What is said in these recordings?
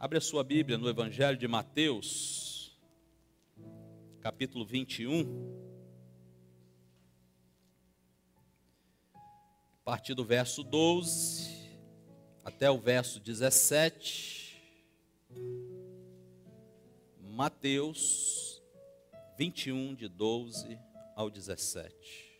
Abre a sua Bíblia no Evangelho de Mateus, capítulo 21. A partir do verso 12 até o verso 17. Mateus 21, de 12 ao 17.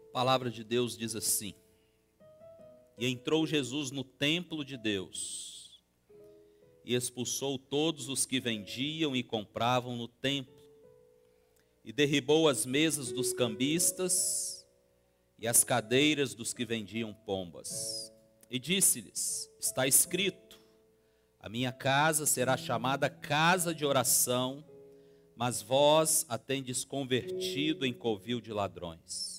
A palavra de Deus diz assim: E entrou Jesus no templo de Deus, e expulsou todos os que vendiam e compravam no templo, e derribou as mesas dos cambistas e as cadeiras dos que vendiam pombas. E disse-lhes: Está escrito, a minha casa será chamada casa de oração, mas vós a tendes convertido em covil de ladrões.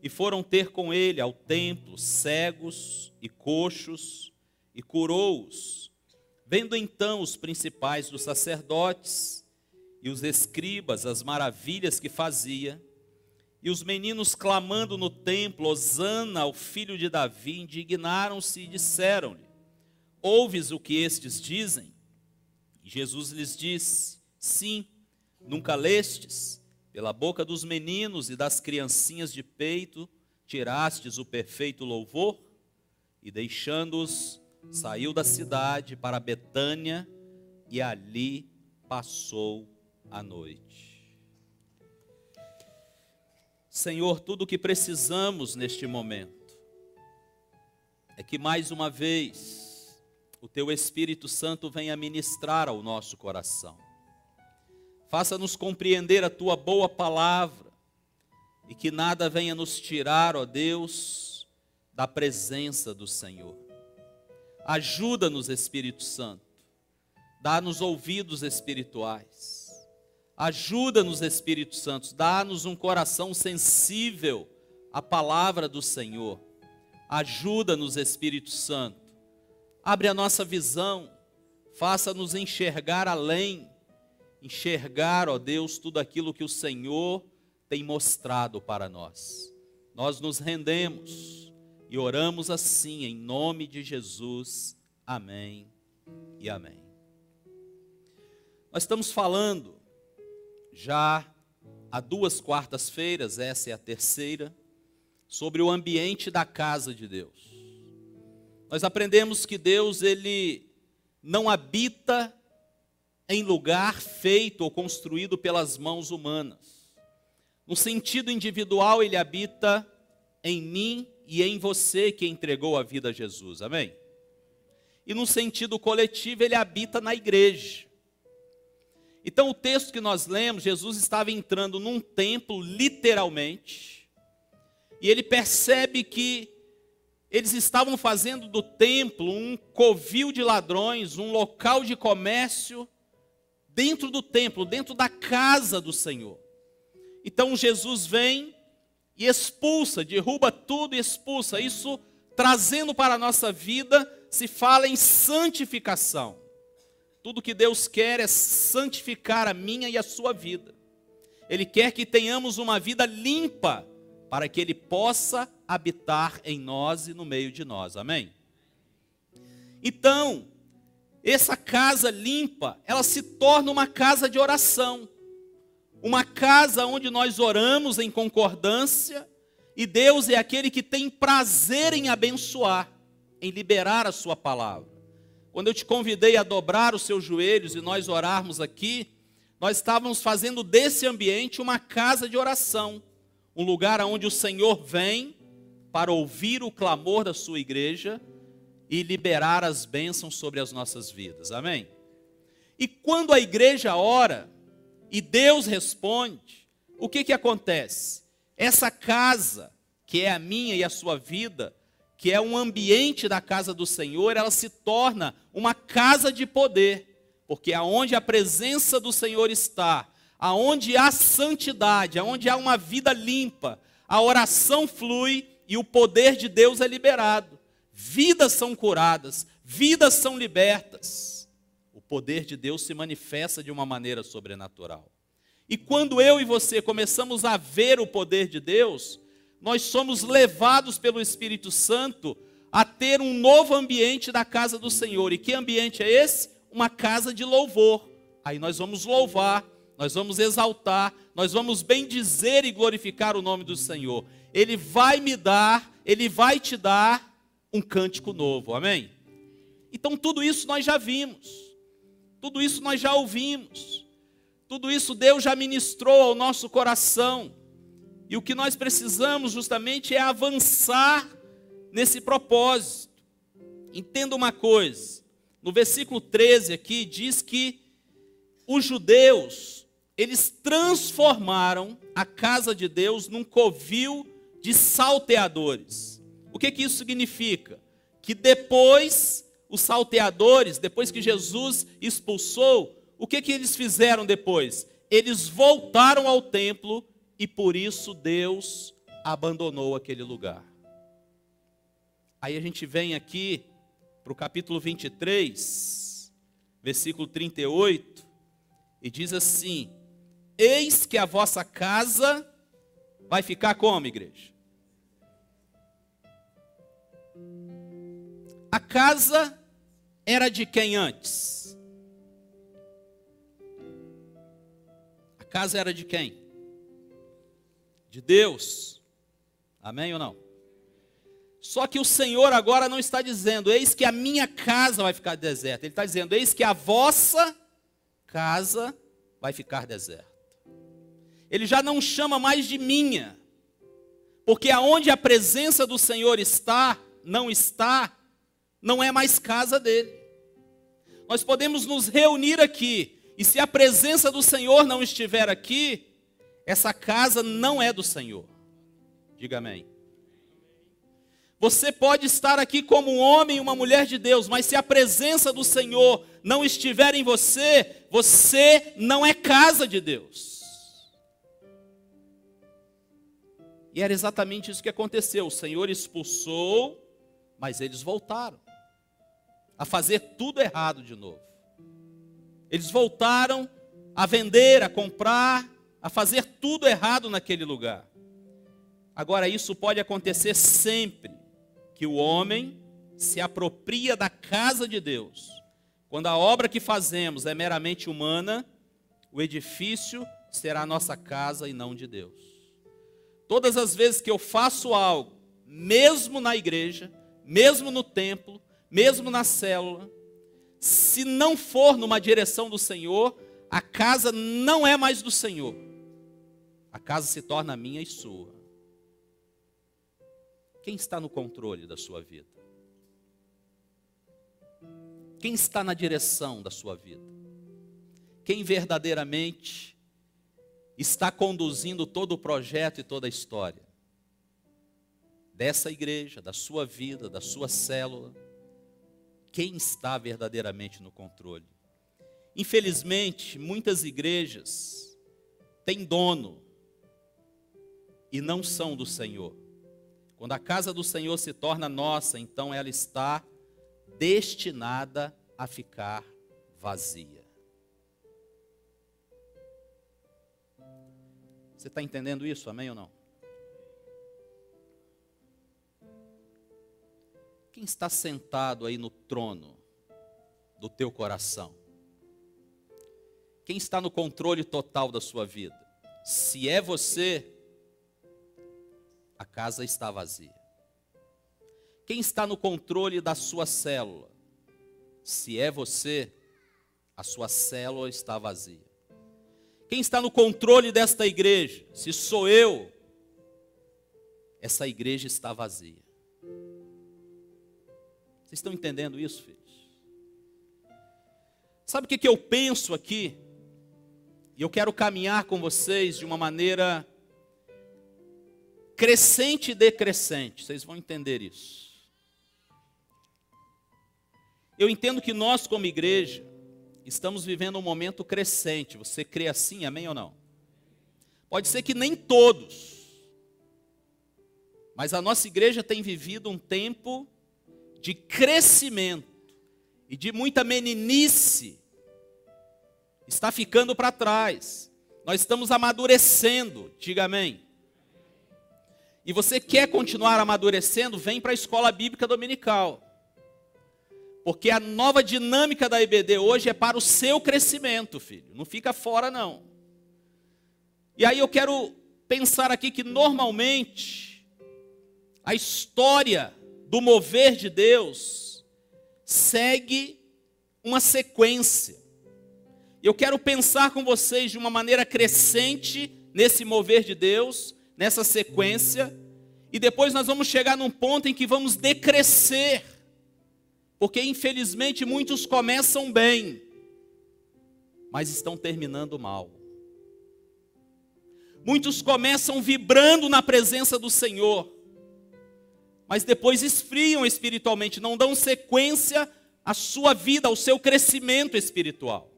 E foram ter com ele ao templo cegos e coxos, e curou-os. Vendo então os principais dos sacerdotes e os escribas as maravilhas que fazia, e os meninos clamando no templo, Hosana ao filho de Davi, indignaram-se e disseram-lhe: Ouves o que estes dizem? E Jesus lhes disse: Sim, nunca lestes? Pela boca dos meninos e das criancinhas de peito tirastes o perfeito louvor? E deixando-os, saiu da cidade para Betânia e ali passou a noite. Senhor, tudo o que precisamos neste momento é que mais uma vez o Teu Espírito Santo venha ministrar ao nosso coração. Faça-nos compreender a Tua boa palavra e que nada venha nos tirar, ó Deus, da presença do Senhor. Ajuda-nos, Espírito Santo. Dá-nos ouvidos espirituais. Ajuda-nos, Espírito Santo. Dá-nos um coração sensível à palavra do Senhor. Ajuda-nos, Espírito Santo. Abre a nossa visão. Faça-nos enxergar além. Enxergar, ó Deus, tudo aquilo que o Senhor tem mostrado para nós. Nós nos rendemos e oramos assim, em nome de Jesus. Amém e amém. Nós estamos falando já há 2 quartas-feiras, essa é a terceira, sobre o ambiente da casa de Deus. Nós aprendemos que Deus, Ele não habita em lugar feito ou construído pelas mãos humanas. No sentido individual, Ele habita em mim e em você que entregou a vida a Jesus, amém? E no sentido coletivo, Ele habita na igreja. Então o texto que nós lemos, Jesus estava entrando num templo, literalmente, e Ele percebe que eles estavam fazendo do templo um covil de ladrões, um local de comércio, dentro do templo, dentro da casa do Senhor. Então Jesus vem e expulsa, derruba tudo e expulsa. Isso, trazendo para a nossa vida, se fala em santificação. Tudo que Deus quer é santificar a minha e a sua vida. Ele quer que tenhamos uma vida limpa, para que Ele possa habitar em nós e no meio de nós, amém? Então, essa casa limpa, ela se torna uma casa de oração. Uma casa onde nós oramos em concordância, e Deus é aquele que tem prazer em abençoar, em liberar a sua palavra. Quando eu te convidei a dobrar os seus joelhos e nós orarmos aqui, nós estávamos fazendo desse ambiente uma casa de oração. Um lugar onde o Senhor vem para ouvir o clamor da sua igreja e liberar as bênçãos sobre as nossas vidas, amém? E quando a igreja ora e Deus responde, o que acontece? Essa casa, que é a minha e a sua vida, que é um ambiente da casa do Senhor, ela se torna uma casa de poder, porque aonde a presença do Senhor está, aonde há santidade, aonde há uma vida limpa, a oração flui e o poder de Deus é liberado. vidas são curadas, vidas são libertas. O poder de Deus se manifesta de uma maneira sobrenatural. E quando eu e você começamos a ver o poder de Deus, nós somos levados pelo Espírito Santo a ter um novo ambiente da casa do Senhor. E que ambiente é esse? Uma casa de louvor. Aí nós vamos louvar, nós vamos exaltar, nós vamos bendizer e glorificar o nome do Senhor. Ele vai me dar, Ele vai te dar um cântico novo, amém? Então tudo isso nós já vimos, tudo isso nós já ouvimos, tudo isso Deus já ministrou ao nosso coração. E o que nós precisamos justamente é avançar nesse propósito. Entenda uma coisa, no versículo 13 aqui diz que os judeus, eles transformaram a casa de Deus num covil de salteadores. O que isso significa? Que depois, os salteadores, depois que Jesus expulsou, o que eles fizeram depois? Eles voltaram ao templo e por isso Deus abandonou aquele lugar. Aí a gente vem aqui para o capítulo 23, versículo 38, e diz assim: eis que a vossa casa vai ficar como, igreja? A casa era de quem antes? A casa era de quem? De Deus. Amém ou não? Só que o Senhor agora não está dizendo, eis que a minha casa vai ficar deserta. Ele está dizendo, eis que a vossa casa vai ficar deserta. Ele já não chama mais de minha, porque aonde a presença do Senhor está, não é mais casa dele. Nós podemos nos reunir aqui, e se a presença do Senhor não estiver aqui, essa casa não é do Senhor. Diga amém. Você pode estar aqui como um homem e uma mulher de Deus, mas se a presença do Senhor não estiver em você, você não é casa de Deus. E era exatamente isso que aconteceu. O Senhor expulsou, mas eles voltaram a fazer tudo errado de novo. Eles voltaram a vender, a comprar, a fazer tudo errado naquele lugar. Agora, isso pode acontecer sempre que o homem se apropria da casa de Deus. Quando a obra que fazemos é meramente humana, o edifício será a nossa casa e não de Deus. Todas as vezes que eu faço algo, mesmo na igreja, mesmo no templo, mesmo na célula, se não for numa direção do Senhor, a casa não é mais do Senhor. A casa se torna minha e sua. Quem está no controle da sua vida? Quem está na direção da sua vida? Quem verdadeiramente está conduzindo todo o projeto e toda a história dessa igreja, da sua vida, da sua célula? Quem está verdadeiramente no controle? Infelizmente, muitas igrejas têm dono e não são do Senhor. Quando a casa do Senhor se torna nossa, então ela está destinada a ficar vazia. Você está entendendo isso, amém ou não? Quem está sentado aí no trono do teu coração? Quem está no controle total da sua vida? Se é você, a casa está vazia. Quem está no controle da sua célula? Se é você, a sua célula está vazia. Quem está no controle desta igreja? Se sou eu, essa igreja está vazia. Vocês estão entendendo isso, filhos? Sabe o que eu penso aqui? E eu quero caminhar com vocês de uma maneira crescente e decrescente. Vocês vão entender isso. Eu entendo que nós, como igreja, estamos vivendo um momento crescente. Você crê assim, amém ou não? Pode ser que nem todos, mas a nossa igreja tem vivido um tempo de crescimento e de muita meninice está ficando para trás. Nós estamos amadurecendo, diga amém. E você quer continuar amadurecendo, vem para a escola bíblica dominical. Porque a nova dinâmica da IBD hoje é para o seu crescimento, filho. Não fica fora, não. E aí eu quero pensar aqui que normalmente a história do mover de Deus segue uma sequência. Eu quero pensar com vocês de uma maneira crescente nesse mover de Deus, nessa sequência, e depois nós vamos chegar num ponto em que vamos decrescer, porque infelizmente muitos começam bem, mas estão terminando mal. Muitos começam vibrando na presença do Senhor, mas depois esfriam espiritualmente, não dão sequência à sua vida, ao seu crescimento espiritual.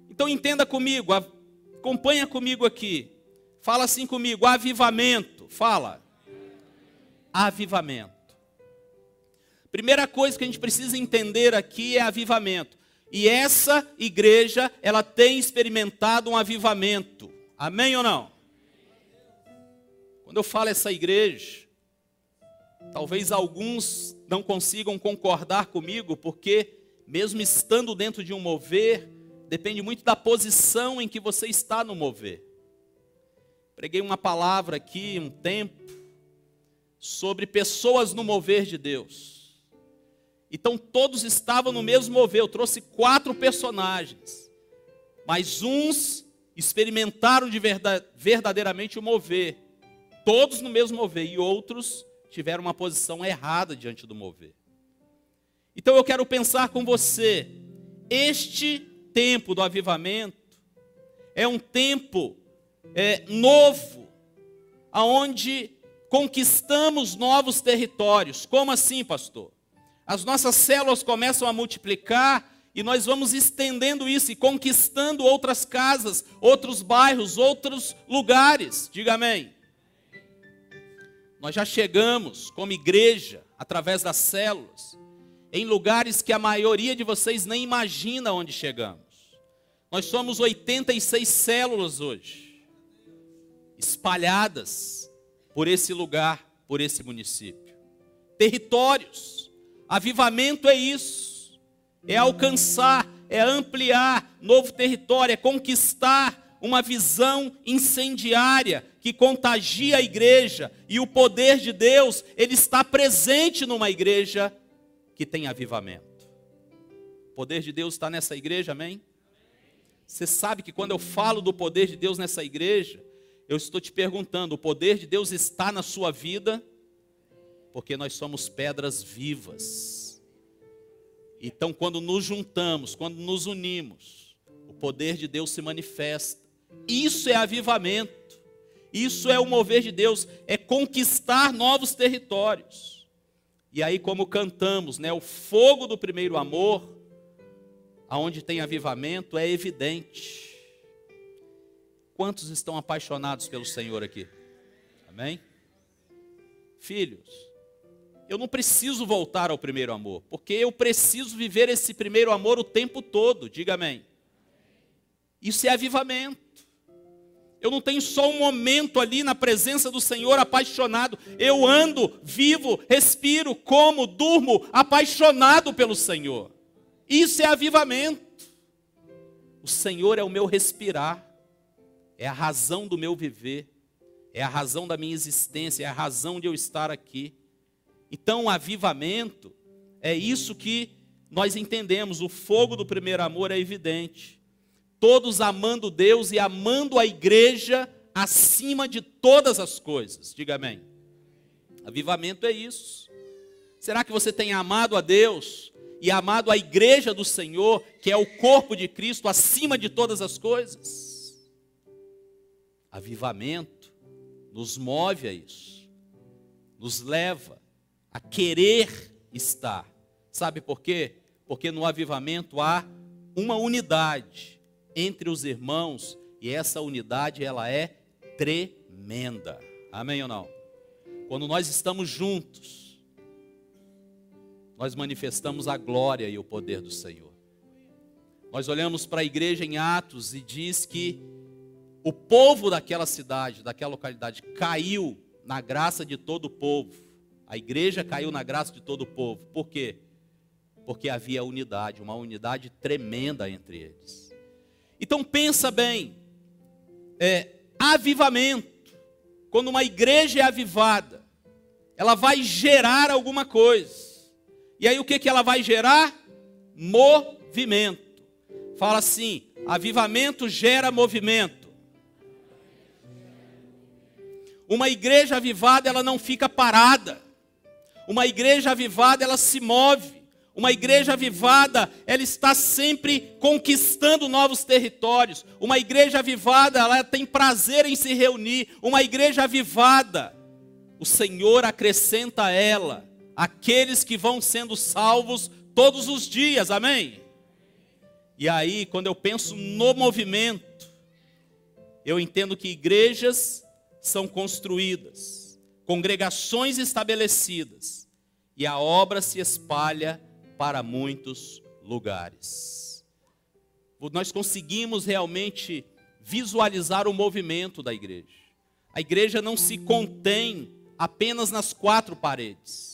Então entenda comigo, acompanha comigo aqui. Fala assim comigo, avivamento. Fala. Avivamento. Primeira coisa que a gente precisa entender aqui é avivamento. E essa igreja, ela tem experimentado um avivamento. Amém ou não? Quando eu falo essa igreja, talvez alguns não consigam concordar comigo, porque mesmo estando dentro de um mover, depende muito da posição em que você está no mover. Preguei uma palavra aqui, um tempo, sobre pessoas no mover de Deus. Então todos estavam no mesmo mover. Eu trouxe 4 personagens. Mas uns experimentaram verdadeiramente o mover. Todos no mesmo mover. E outros tiveram uma posição errada diante do mover. Então eu quero pensar com você. Este tempo do avivamento é um tempo novo, aonde conquistamos novos territórios. Como assim, pastor? As nossas células começam a multiplicar e nós vamos estendendo isso e conquistando outras casas, outros bairros, outros lugares. Diga amém. Nós já chegamos como igreja, através das células, em lugares que a maioria de vocês nem imagina onde chegamos. Nós somos 86 células hoje, espalhadas por esse lugar, por esse município. Territórios, avivamento é isso, é alcançar, é ampliar novo território, é conquistar uma visão incendiária que contagia a igreja, e o poder de Deus, ele está presente numa igreja que tem avivamento. O poder de Deus está nessa igreja, amém? Você sabe que quando eu falo do poder de Deus nessa igreja, eu estou te perguntando, o poder de Deus está na sua vida? Porque nós somos pedras vivas. Então quando nos juntamos, quando nos unimos, o poder de Deus se manifesta. Isso é avivamento. Isso é o mover de Deus, é conquistar novos territórios. E aí, como cantamos, né, o fogo do primeiro amor, aonde tem avivamento, é evidente. Quantos estão apaixonados pelo Senhor aqui? Amém? Filhos, eu não preciso voltar ao primeiro amor, porque eu preciso viver esse primeiro amor o tempo todo. Diga amém. Isso é avivamento. Eu não tenho só um momento ali na presença do Senhor apaixonado. Eu ando, vivo, respiro, como, durmo, apaixonado pelo Senhor. Isso é avivamento. O Senhor é o meu respirar. É a razão do meu viver. É a razão da minha existência. É a razão de eu estar aqui. Então o avivamento é isso que nós entendemos. O fogo do primeiro amor é evidente. Todos amando Deus e amando a igreja acima de todas as coisas. Diga amém. Avivamento é isso. Será que você tem amado a Deus e amado a igreja do Senhor, que é o corpo de Cristo, acima de todas as coisas? Avivamento nos move a isso. Nos leva a querer estar. Sabe por quê? Porque no avivamento há uma unidade entre os irmãos, e essa unidade ela é tremenda. Amém ou não? Quando nós estamos juntos, nós manifestamos a glória e o poder do Senhor. Nós olhamos para a igreja em Atos e diz que o povo daquela cidade, daquela localidade, caiu na graça de todo o povo. A igreja caiu na graça de todo o povo. Por quê? Porque havia unidade, uma unidade tremenda entre eles. Então pensa bem, avivamento, quando uma igreja é avivada, ela vai gerar alguma coisa. E aí o que ela vai gerar? Movimento. Fala assim, avivamento gera movimento. Uma igreja avivada, ela não fica parada. Uma igreja avivada, ela se move. Uma igreja avivada, ela está sempre conquistando novos territórios. Uma igreja avivada, ela tem prazer em se reunir. Uma igreja avivada, o Senhor acrescenta a ela aqueles que vão sendo salvos todos os dias, amém? E aí, quando eu penso no movimento, eu entendo que igrejas são construídas, congregações estabelecidas, e a obra se espalha para muitos lugares. Nós conseguimos realmente visualizar o movimento da igreja. A igreja não se contém apenas nas quatro paredes.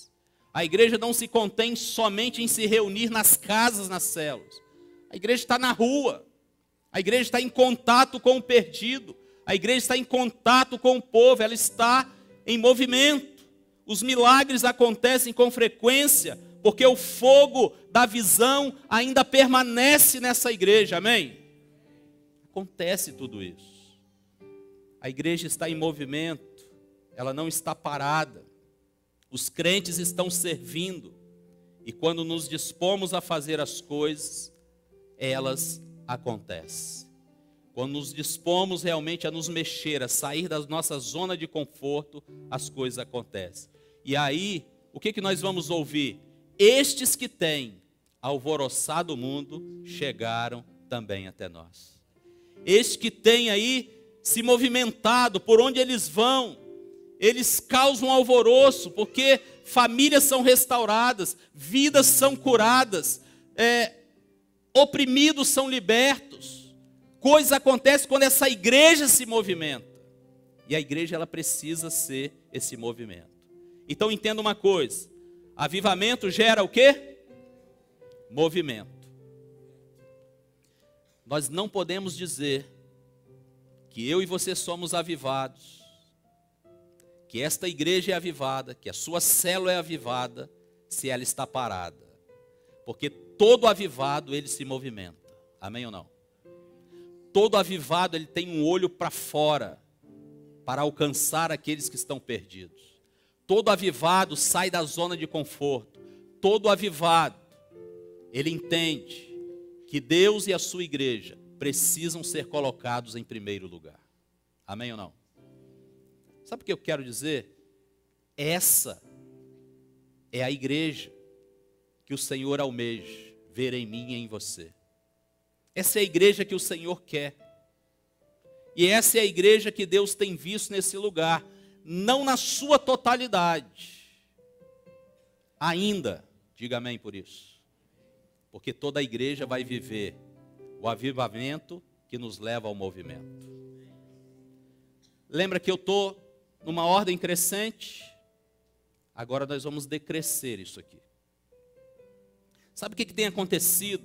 A igreja não se contém somente em se reunir nas casas, nas células. A igreja está na rua. A igreja está em contato com o perdido. A igreja está em contato com o povo. Ela está em movimento. Os milagres acontecem com frequência, porque o fogo da visão ainda permanece nessa igreja, amém? Acontece tudo isso. A igreja está em movimento, ela não está parada. Os crentes estão servindo, e quando nos dispomos a fazer as coisas, elas acontecem. Quando nos dispomos realmente a nos mexer, a sair da nossa zona de conforto, as coisas acontecem. E aí, o que nós vamos ouvir? Estes que têm alvoroçado o mundo, chegaram também até nós. Estes que têm aí se movimentado, por onde eles vão, eles causam alvoroço, porque famílias são restauradas, vidas são curadas, oprimidos são libertos. Coisas acontecem quando essa igreja se movimenta. E a igreja, ela precisa ser esse movimento. Então entenda uma coisa, avivamento gera o quê? Movimento. Nós não podemos dizer que eu e você somos avivados, que esta igreja é avivada, que a sua célula é avivada, se ela está parada. Porque todo avivado, ele se movimenta. Amém ou não? Todo avivado, ele tem um olho para fora, para alcançar aqueles que estão perdidos. Todo avivado sai da zona de conforto. Todo avivado, ele entende que Deus e a sua igreja precisam ser colocados em primeiro lugar. Amém ou não? Sabe o que eu quero dizer? Essa é a igreja que o Senhor almeja ver em mim e em você. Essa é a igreja que o Senhor quer. E essa é a igreja que Deus tem visto nesse lugar. Não na sua totalidade. Ainda, diga amém por isso. Porque toda a igreja vai viver o avivamento que nos leva ao movimento. Lembra que eu estou numa ordem crescente? Agora nós vamos decrescer isso aqui. Sabe o que tem acontecido?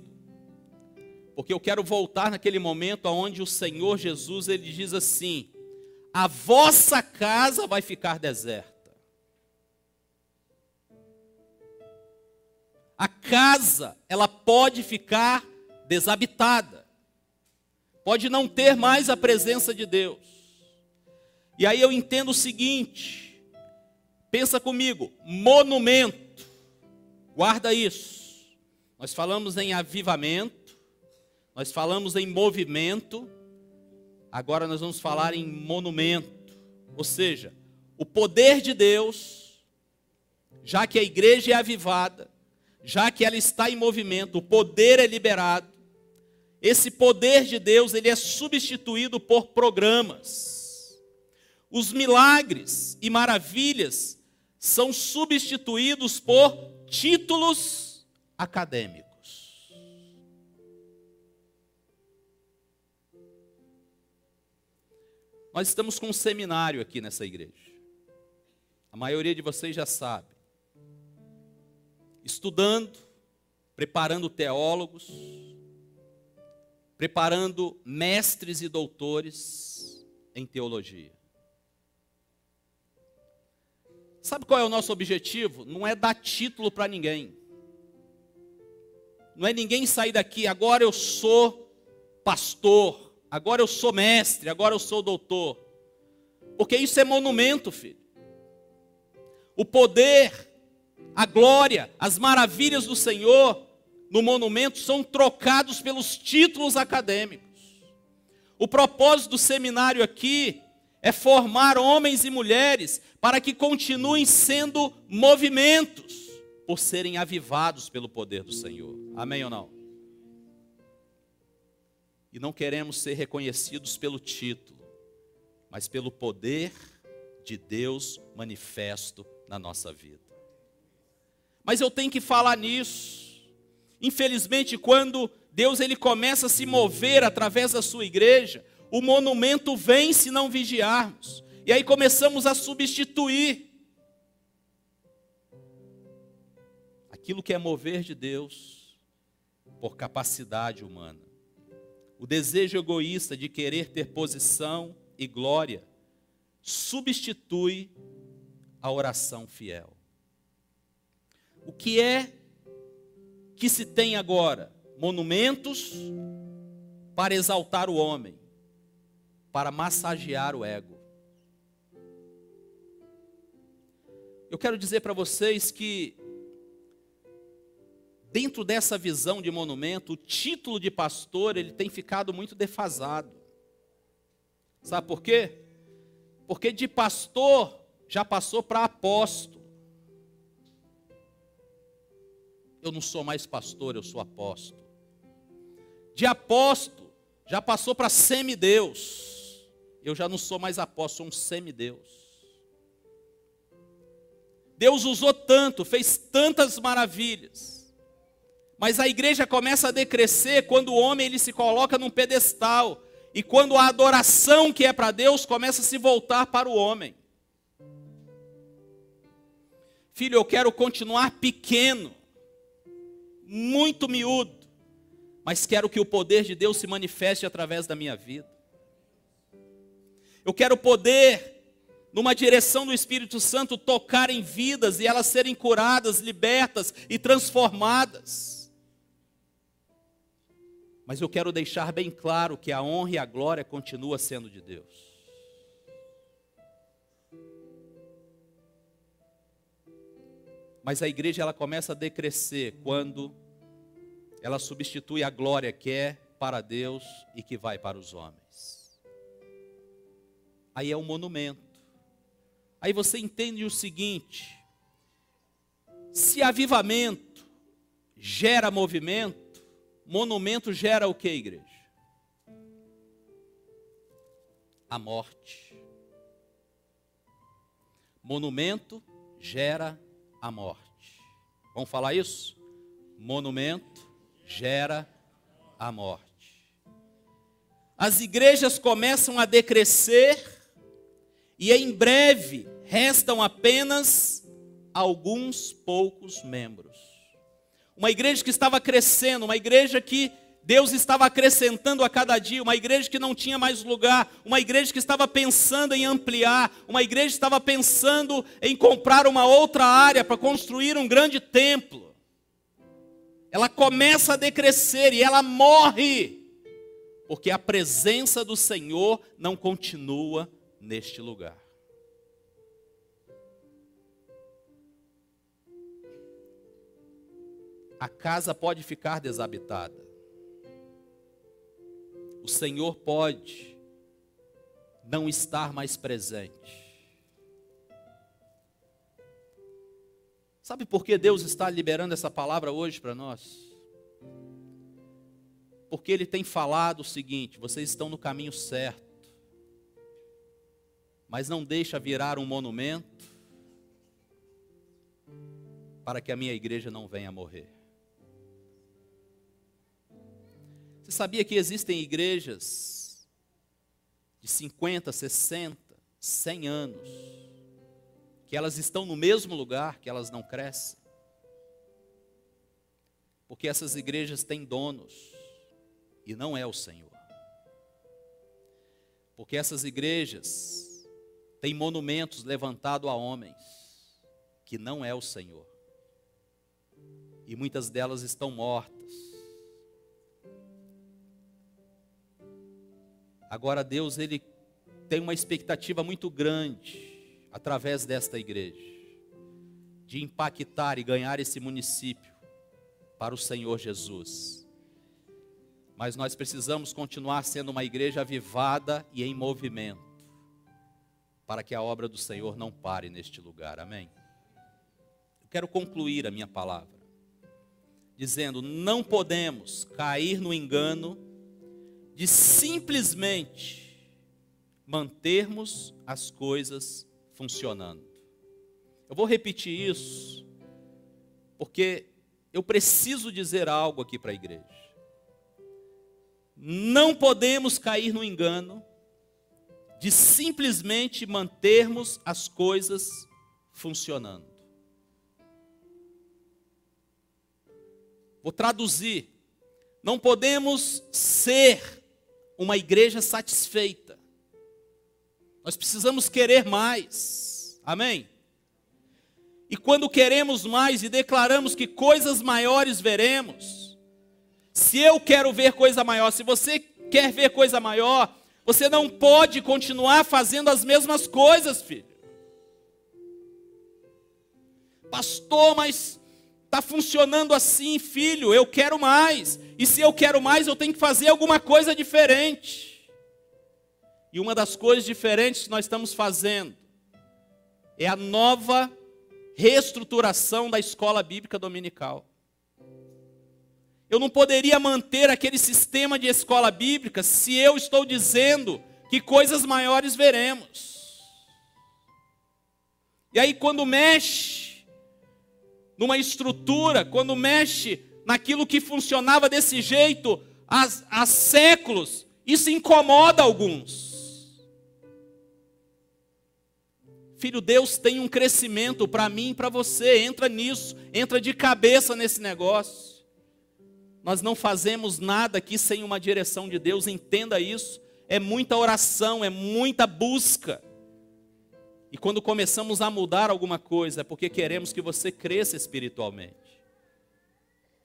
Porque eu quero voltar naquele momento onde o Senhor Jesus, ele diz assim: a vossa casa vai ficar deserta. A casa, ela pode ficar desabitada. Pode não ter mais a presença de Deus. E aí eu entendo o seguinte, pensa comigo, monumento. Guarda isso. Nós falamos em avivamento, nós falamos em movimento, agora nós vamos falar em monumento. Ou seja, o poder de Deus, já que a igreja é avivada, já que ela está em movimento, o poder é liberado. Esse poder de Deus, ele é substituído por programas. Os milagres e maravilhas são substituídos por títulos acadêmicos. Nós estamos com um seminário aqui nessa igreja. A maioria de vocês já sabe. Estudando, preparando teólogos, preparando mestres e doutores em teologia. Sabe qual é o nosso objetivo? Não é dar título para ninguém. Não é ninguém sair daqui, agora eu sou pastor, agora eu sou mestre, agora eu sou doutor. Porque isso é monumento, filho. O poder, a glória, as maravilhas do Senhor no monumento são trocados pelos títulos acadêmicos. O propósito do seminário aqui é formar homens e mulheres para que continuem sendo movimentos por serem avivados pelo poder do Senhor. Amém ou não? E não queremos ser reconhecidos pelo título, mas pelo poder de Deus manifesto na nossa vida. Mas eu tenho que falar nisso. Infelizmente, quando Deus ele começa a se mover através da sua igreja, o monumento vem se não vigiarmos. E aí começamos a substituir aquilo que é mover de Deus por capacidade humana. O desejo egoísta de querer ter posição e glória substitui a oração fiel. O que é que se tem agora? Monumentos para exaltar o homem, para massagear o ego. Eu quero dizer para vocês que, dentro dessa visão de monumento, o título de pastor ele tem ficado muito defasado. Sabe por quê? Porque de pastor já passou para apóstolo. Eu não sou mais pastor, eu sou apóstolo. De apóstolo já passou para semideus. Eu já não sou mais apóstolo, sou um semideus. Deus usou tanto, fez tantas maravilhas. Mas a igreja começa a decrescer quando o homem ele se coloca num pedestal. E quando a adoração que é para Deus começa a se voltar para o homem. Filho, eu quero continuar pequeno, muito miúdo, mas quero que o poder de Deus se manifeste através da minha vida. Eu quero poder, numa direção do Espírito Santo, tocar em vidas e elas serem curadas, libertas e transformadas. Mas eu quero deixar bem claro que a honra e a glória continua sendo de Deus. Mas a igreja ela começa a decrescer quando ela substitui a glória que é para Deus e que vai para os homens. Aí é um monumento. Aí você entende o seguinte: se avivamento gera movimento, monumento gera o que, igreja? A morte. Monumento gera a morte. Vamos falar isso? Monumento gera a morte. As igrejas começam a decrescer e em breve restam apenas alguns poucos membros. Uma igreja que estava crescendo, uma igreja que Deus estava acrescentando a cada dia, uma igreja que não tinha mais lugar, uma igreja que estava pensando em ampliar, uma igreja que estava pensando em comprar uma outra área para construir um grande templo. Ela começa a decrescer e ela morre, porque a presença do Senhor não continua neste lugar. A casa pode ficar desabitada. O Senhor pode não estar mais presente. Sabe por que Deus está liberando essa palavra hoje para nós? Porque Ele tem falado o seguinte: vocês estão no caminho certo, mas não deixa virar um monumento, para que a minha igreja não venha a morrer. Você sabia que existem igrejas de 50, 60, 100 anos, que elas estão no mesmo lugar, que elas não crescem? Porque essas igrejas têm donos, e não é o Senhor. Porque essas igrejas têm monumentos levantados a homens, que não é o Senhor. E muitas delas estão mortas. Agora Deus, Ele tem uma expectativa muito grande, através desta igreja, de impactar e ganhar esse município para o Senhor Jesus. Mas nós precisamos continuar sendo uma igreja avivada e em movimento, para que a obra do Senhor não pare neste lugar, amém? Eu quero concluir a minha palavra, dizendo, não podemos cair no engano de simplesmente mantermos as coisas funcionando. Eu vou repetir isso, porque eu preciso dizer algo aqui para a igreja. Não podemos cair no engano de simplesmente mantermos as coisas funcionando. Vou traduzir. Não podemos ser uma igreja satisfeita. Nós precisamos querer mais. Amém? E quando queremos mais e declaramos que coisas maiores veremos, se eu quero ver coisa maior, se você quer ver coisa maior, você não pode continuar fazendo as mesmas coisas, filho. Pastor, mas está funcionando assim, filho, eu quero mais. E se eu quero mais, eu tenho que fazer alguma coisa diferente. E uma das coisas diferentes que nós estamos fazendo é a nova reestruturação da escola bíblica dominical. Eu não poderia manter aquele sistema de escola bíblica se eu estou dizendo que coisas maiores veremos. E aí quando mexe numa estrutura, quando mexe naquilo que funcionava desse jeito há séculos, isso incomoda alguns. Filho, Deus tem um crescimento para mim e para você, entra nisso, entra de cabeça nesse negócio. Nós não fazemos nada aqui sem uma direção de Deus, entenda isso. É muita oração, é muita busca. E quando começamos a mudar alguma coisa, é porque queremos que você cresça espiritualmente.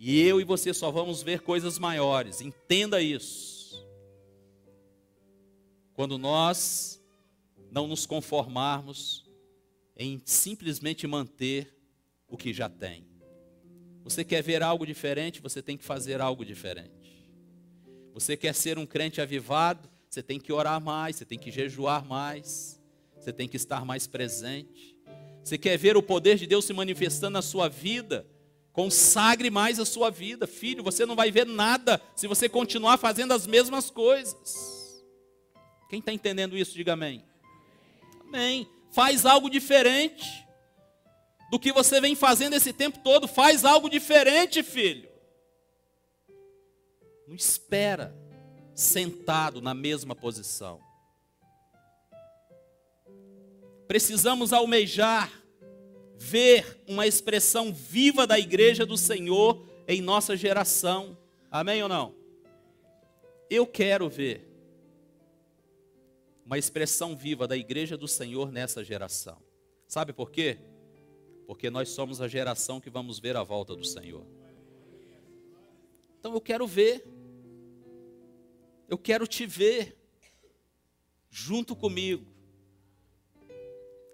E eu e você só vamos ver coisas maiores, entenda isso. Quando nós não nos conformarmos em simplesmente manter o que já tem. Você quer ver algo diferente, você tem que fazer algo diferente. Você quer ser um crente avivado, você tem que orar mais, você tem que jejuar mais, você tem que estar mais presente. Você quer ver o poder de Deus se manifestando na sua vida, consagre mais a sua vida. Filho, você não vai ver nada se você continuar fazendo as mesmas coisas. Quem está entendendo isso, diga amém. Amém. Faz algo diferente do que você vem fazendo esse tempo todo. Faz algo diferente, filho. Não espera sentado na mesma posição. Precisamos almejar ver uma expressão viva da igreja do Senhor em nossa geração. Amém ou não? Eu quero ver uma expressão viva da igreja do Senhor nessa geração. Sabe por quê? Porque nós somos a geração que vamos ver a volta do Senhor. Então eu quero ver. Eu quero te ver junto comigo,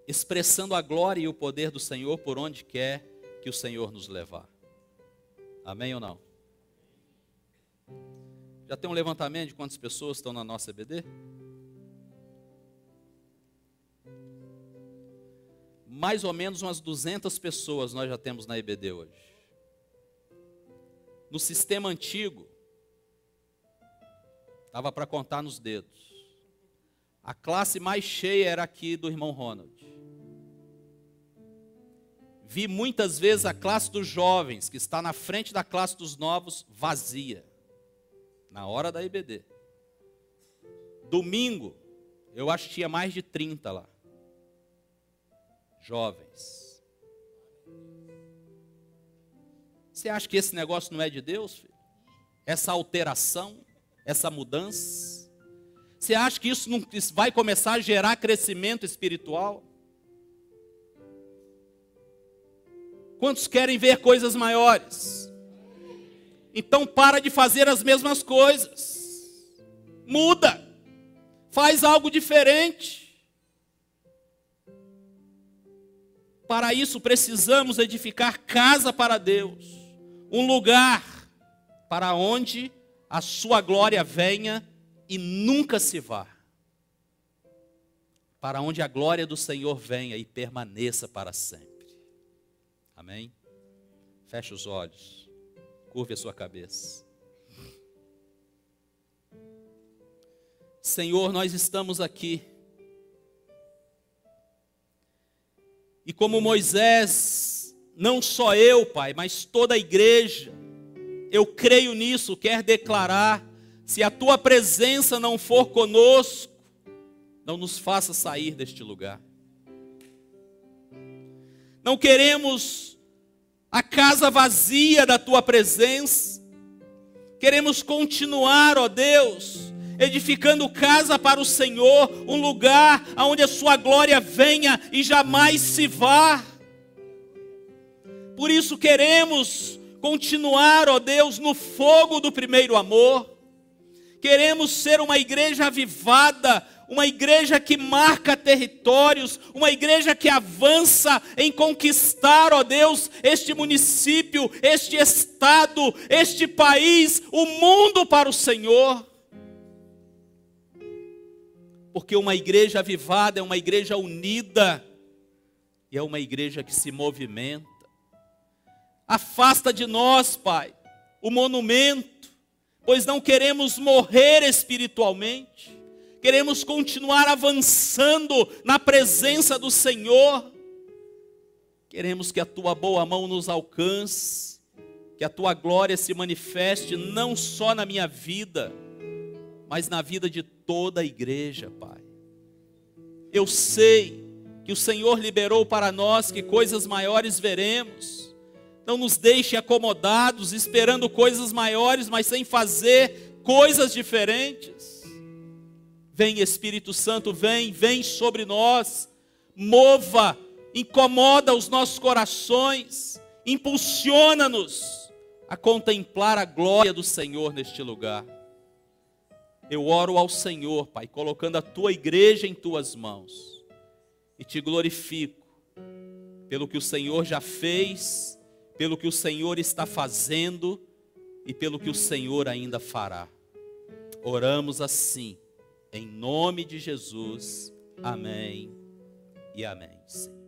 expressando a glória e o poder do Senhor por onde quer que o Senhor nos levar. Amém ou não? Já tem um levantamento de quantas pessoas estão na nossa EBD? Mais ou menos umas 200 pessoas nós já temos na EBD hoje. No sistema antigo, dava para contar nos dedos. A classe mais cheia era aqui do irmão Ronald. Vi muitas vezes a classe dos jovens, que está na frente da classe dos novos, vazia, na hora da EBD. Domingo, eu acho que tinha mais de 30 lá. Jovens. Você acha que esse negócio não é de Deus, filho? Essa alteração, essa mudança? Você acha que isso não vai começar a gerar crescimento espiritual? Quantos querem ver coisas maiores? Então para de fazer as mesmas coisas. Muda. Faz algo diferente. Para isso precisamos edificar casa para Deus. Um lugar para onde a sua glória venha e nunca se vá. Para onde a glória do Senhor venha e permaneça para sempre. Amém? Feche os olhos. Curve a sua cabeça. Senhor, nós estamos aqui. E como Moisés, não só eu, Pai, mas toda a igreja, eu creio nisso, quer declarar, se a Tua presença não for conosco, não nos faça sair deste lugar. Não queremos a casa vazia da Tua presença. Queremos continuar, ó Deus, edificando casa para o Senhor, um lugar onde a Sua glória venha e jamais se vá. Por isso queremos continuar, ó Deus, no fogo do primeiro amor. Queremos ser uma igreja avivada, uma igreja que marca territórios, uma igreja que avança em conquistar, ó Deus, este município, este estado, este país, o mundo para o Senhor. Porque uma igreja avivada é uma igreja unida, e é uma igreja que se movimenta. Afasta de nós, Pai, o monumento, pois não queremos morrer espiritualmente. Queremos continuar avançando na presença do Senhor. Queremos que a Tua boa mão nos alcance, que a Tua glória se manifeste não só na minha vida, mas na vida de toda a igreja, Pai. Eu sei que o Senhor liberou para nós que coisas maiores veremos. Não nos deixe acomodados, esperando coisas maiores, mas sem fazer coisas diferentes. Vem Espírito Santo, vem sobre nós, mova, incomoda os nossos corações, impulsiona-nos a contemplar a glória do Senhor neste lugar. Eu oro ao Senhor, Pai, colocando a Tua igreja em Tuas mãos, e Te glorifico, pelo que o Senhor já fez, pelo que o Senhor está fazendo, e pelo que o Senhor ainda fará. Oramos assim, em nome de Jesus, amém e amém, Senhor.